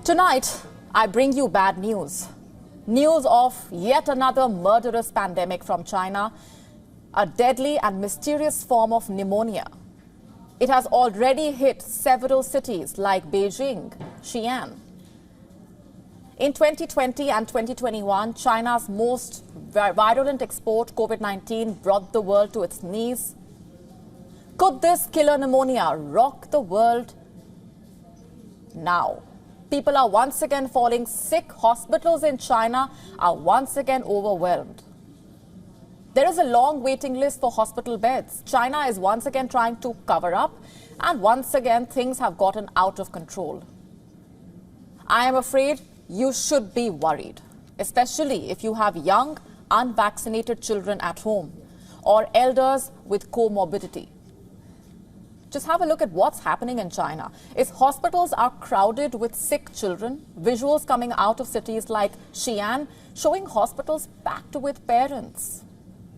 Tonight, I bring you bad news. News of yet another murderous pandemic from China, a deadly and mysterious form of pneumonia. It has already hit several cities like Beijing, Xi'an. In 2020 and 2021, China's most virulent export, COVID-19, brought the world to its knees. Could this killer pneumonia rock the world now? People are once again falling sick. Hospitals in China are once again overwhelmed. There is a long waiting list for hospital beds. China is once again trying to cover up, and once again things have gotten out of control. I am afraid you should be worried, especially if you have young, unvaccinated children at home or elders with comorbidity. Just have a look at what's happening in China. Its hospitals are crowded with sick children. Visuals coming out of cities like Xi'an showing hospitals packed with parents.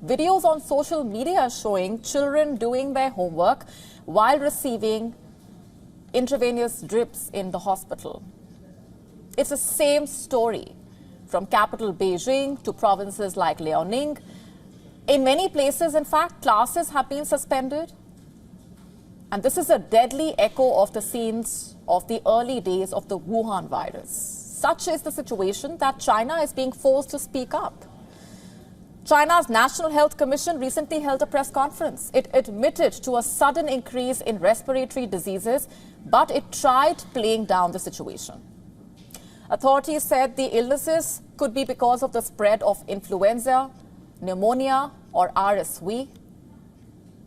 Videos on social media showing children doing their homework while receiving intravenous drips in the hospital. It's the same story from capital Beijing to provinces like Liaoning. In many places, in fact, classes have been suspended. And this is a deadly echo of the scenes of the early days of the Wuhan virus. Such is the situation that China is being forced to speak up. China's National Health Commission recently held a press conference. It admitted to a sudden increase in respiratory diseases, but it tried playing down the situation. Authorities said the illnesses could be because of the spread of influenza, pneumonia, or RSV.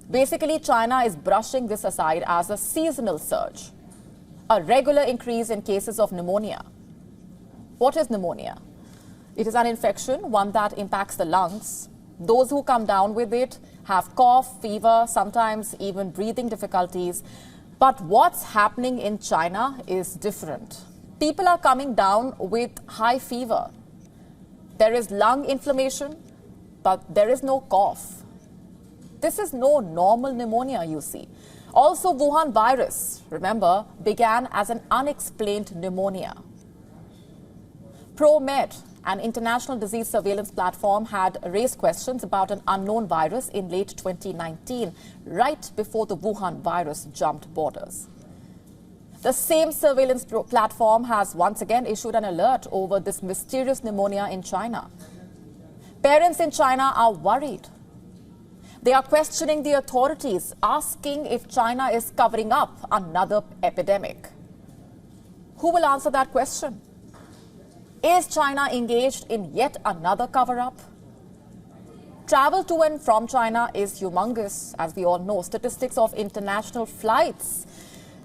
Basically, China is brushing this aside as a seasonal surge, a regular increase in cases of pneumonia. What is pneumonia? It is an infection, one that impacts the lungs. Those who come down with it have cough, fever, sometimes even breathing difficulties. But what's happening in China is different. People are coming down with high fever. There is lung inflammation, but there is no cough. This is no normal pneumonia, you see. Also, Wuhan virus, remember, began as an unexplained pneumonia. ProMed, an international disease surveillance platform, had raised questions about an unknown virus in late 2019, right before the Wuhan virus jumped borders. The same surveillance platform has once again issued an alert over this mysterious pneumonia in China. Parents in China are worried. They are questioning the authorities, asking if China is covering up another epidemic. Who will answer that question? Is China engaged in yet another cover-up? Travel to and from China is humongous, as we all know. Statistics of international flights.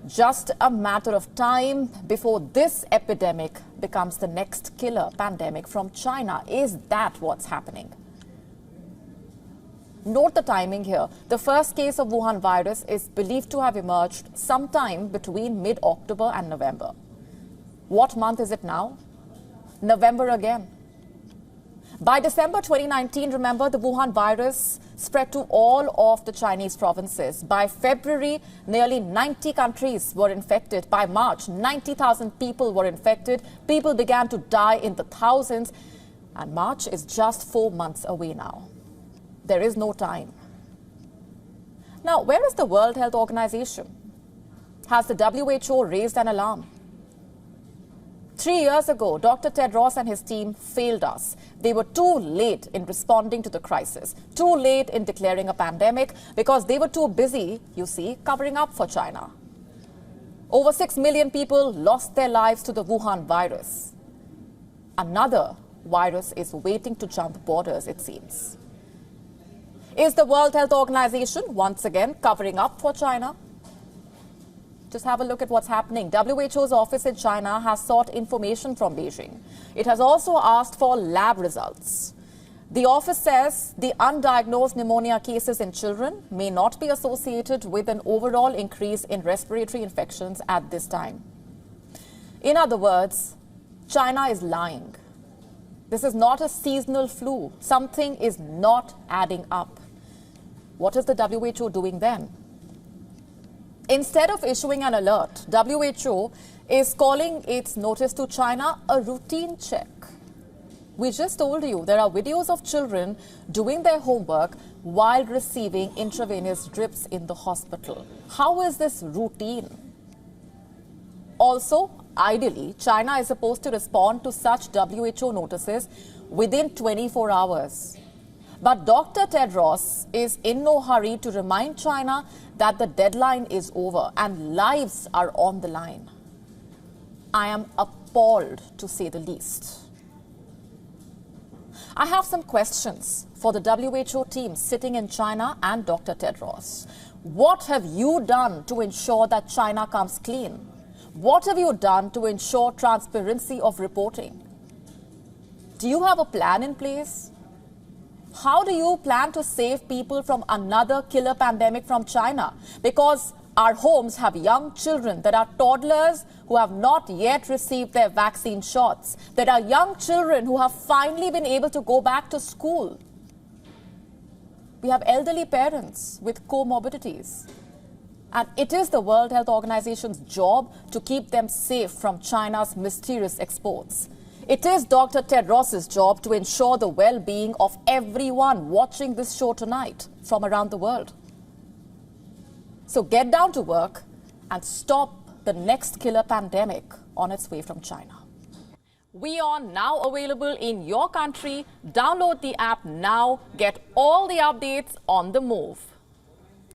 Just a matter of time before this epidemic becomes the next killer pandemic from China. Is that what's happening? Note the timing here. The first case of Wuhan virus is believed to have emerged sometime between mid-October and November. What month is it now? November again. By December 2019, remember, the Wuhan virus spread to all of the Chinese provinces. By February, nearly 90 countries were infected. By March, 90,000 people were infected. People began to die in the thousands. And March is just 4 months away now. There is no time. Now, where is the World Health Organization? Has the WHO raised an alarm? 3 years ago, Dr. Tedros and his team failed us. They were too late in responding to the crisis, too late in declaring a pandemic because they were too busy, you see, covering up for China. Over 6 million people lost their lives to the Wuhan virus. Another virus is waiting to jump borders, it seems. Is the World Health Organization once again covering up for China? Just have a look at what's happening. WHO's office in China has sought information from Beijing. It has also asked for lab results. The office says the undiagnosed pneumonia cases in children may not be associated with an overall increase in respiratory infections at this time. In other words, China is lying. This is not a seasonal flu. Something is not adding up. What is the WHO doing then? Instead of issuing an alert, WHO is calling its notice to China a routine check. We just told you there are videos of children doing their homework while receiving intravenous drips in the hospital. How is this routine? Also, ideally, China is supposed to respond to such WHO notices within 24 hours. But Dr. Tedros is in no hurry to remind China that the deadline is over and lives are on the line. I am appalled, to say the least. I have some questions for the WHO team sitting in China and Dr. Tedros. What have you done to ensure that China comes clean? What have you done to ensure transparency of reporting? Do you have a plan in place? How do you plan to save people from another killer pandemic from China? Because our homes have young children. There are toddlers who have not yet received their vaccine shots. There are young children who have finally been able to go back to school. We have elderly parents with comorbidities. And it is the World Health Organization's job to keep them safe from China's mysterious exports. It is Dr. Tedros' job to ensure the well-being of everyone watching this show tonight from around the world. So get down to work and stop the next killer pandemic on its way from China. WION now available in your country. Download the app now. Get all the updates on the move.